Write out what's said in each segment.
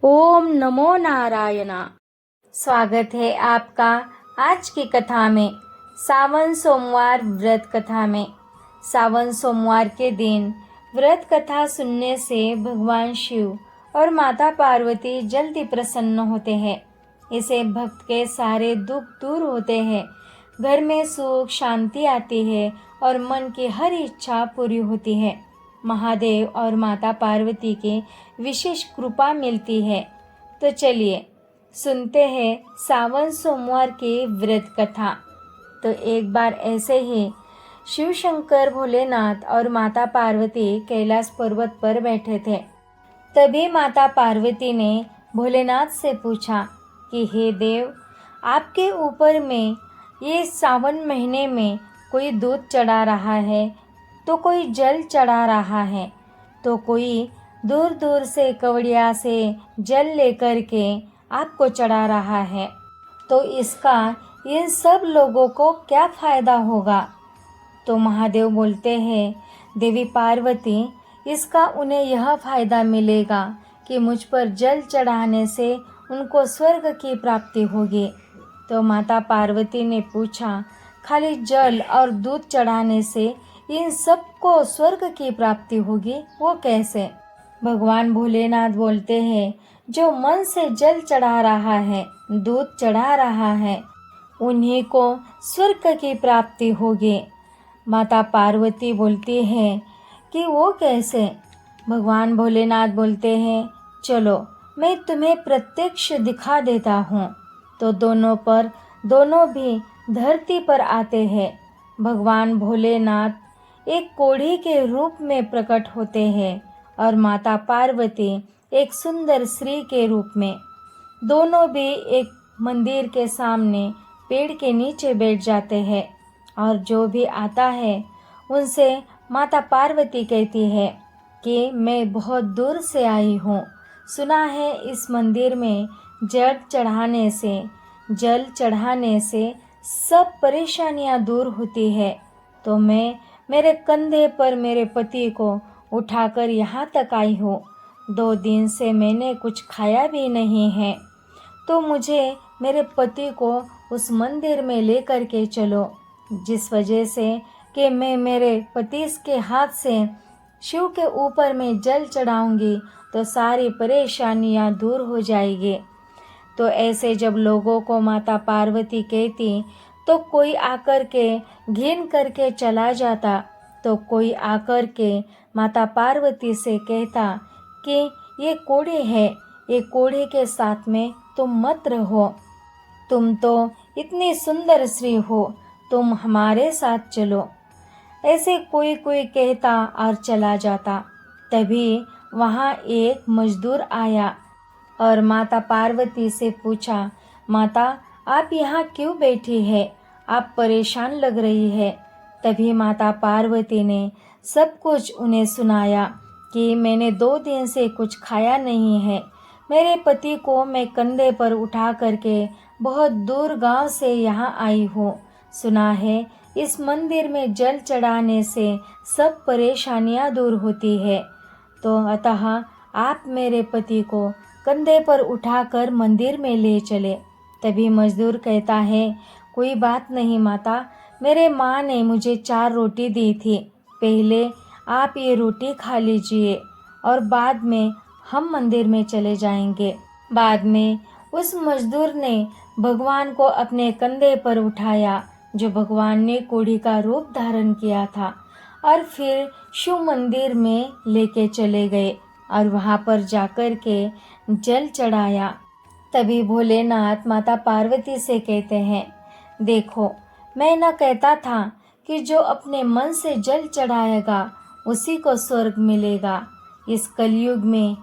ओम नमो नारायणा। स्वागत है आपका आज की कथा में। सावन सोमवार व्रत कथा में। सावन सोमवार के दिन व्रत कथा सुनने से भगवान शिव और माता पार्वती जल्दी प्रसन्न होते हैं। इसे भक्त के सारे दुख दूर होते हैं, घर में सुख शांति आती है और मन की हर इच्छा पूरी होती है। महादेव और माता पार्वती की विशेष कृपा मिलती है। तो चलिए सुनते हैं सावन सोमवार की व्रत कथा। तो एक बार ऐसे ही शिव शंकर भोलेनाथ और माता पार्वती कैलाश पर्वत पर बैठे थे। तभी माता पार्वती ने भोलेनाथ से पूछा कि हे देव, आपके ऊपर में ये सावन महीने में कोई दूध चढ़ा रहा है, तो कोई जल चढ़ा रहा है, तो कोई दूर दूर से कवड़िया से जल लेकर के आपको चढ़ा रहा है, तो इसका इन सब लोगों को क्या फायदा होगा? तो महादेव बोलते हैं, देवी पार्वती, इसका उन्हें यह फायदा मिलेगा कि मुझ पर जल चढ़ाने से उनको स्वर्ग की प्राप्ति होगी। तो माता पार्वती ने पूछा, खाली जल और दूध चढ़ाने से इन सबको स्वर्ग की प्राप्ति होगी, वो कैसे? भगवान भोलेनाथ बोलते हैं, जो मन से जल चढ़ा रहा है, दूध चढ़ा रहा है, उन्हीं को स्वर्ग की प्राप्ति होगी। माता पार्वती बोलती है कि वो कैसे? भगवान भोलेनाथ बोलते हैं, चलो मैं तुम्हें प्रत्यक्ष दिखा देता हूँ। तो दोनों भी धरती पर आते हैं। भगवान भोलेनाथ एक कोढ़ी के रूप में प्रकट होते हैं और माता पार्वती एक सुंदर स्त्री के रूप में। दोनों भी एक मंदिर के सामने पेड़ के नीचे बैठ जाते हैं और जो भी आता है उनसे माता पार्वती कहती है कि मैं बहुत दूर से आई हूँ। सुना है इस मंदिर में जल चढ़ाने से सब परेशानियाँ दूर होती है। तो मैं मेरे कंधे पर मेरे पति को उठाकर यहाँ तक आई हूँ। 2 दिन से मैंने कुछ खाया भी नहीं है, तो मुझे मेरे पति को उस मंदिर में लेकर के चलो, जिस वजह से कि मैं मेरे पति के हाथ से शिव के ऊपर में जल चढ़ाऊंगी तो सारी परेशानियां दूर हो जाएगी। तो ऐसे जब लोगों को माता पार्वती कहती तो कोई आकर के घिन करके चला जाता, तो कोई आकर के माता पार्वती से कहता कि ये कोढ़े है, ये कोढ़े के साथ में तुम मत रहो, तुम तो इतनी सुंदर स्त्री हो, तुम हमारे साथ चलो। ऐसे कोई कोई कहता और चला जाता। तभी वहाँ एक मजदूर आया और माता पार्वती से पूछा, माता आप यहाँ क्यों बैठी है? आप परेशान लग रही है। तभी माता पार्वती ने सब कुछ उन्हें सुनाया कि मैंने 2 दिन से कुछ खाया नहीं है। मेरे पति को मैं कंधे पर उठा करके बहुत दूर गांव से यहाँ आई हूँ। सुना है इस मंदिर में जल चढ़ाने से सब परेशानियाँ दूर होती है, तो अतः आप मेरे पति को कंधे पर उठाकर मंदिर में ले चले। तभी मजदूर कहता है, कोई बात नहीं माता, मेरे माँ ने मुझे 4 रोटी दी थी, पहले आप ये रोटी खा लीजिए और बाद में हम मंदिर में चले जाएंगे। बाद में उस मजदूर ने भगवान को अपने कंधे पर उठाया, जो भगवान ने कोढ़ी का रूप धारण किया था, और फिर शिव मंदिर में लेके चले गए और वहाँ पर जाकर के जल चढ़ाया। तभी भोलेनाथ माता पार्वती से कहते हैं, देखो मैं न कहता था कि जो अपने मन से जल चढ़ाएगा उसी को स्वर्ग मिलेगा। इस कलयुग में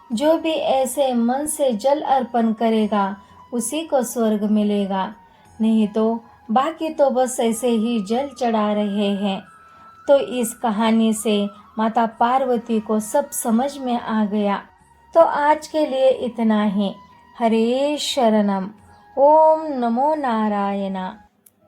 जो भी ऐसे मन से जल अर्पण करेगा उसी को स्वर्ग मिलेगा, नहीं तो बाकी तो बस ऐसे ही जल चढ़ा रहे हैं। तो इस कहानी से माता पार्वती को सब समझ में आ गया। तो आज के लिए इतना ही। हरे शरणम। ओम नमो नारायणा।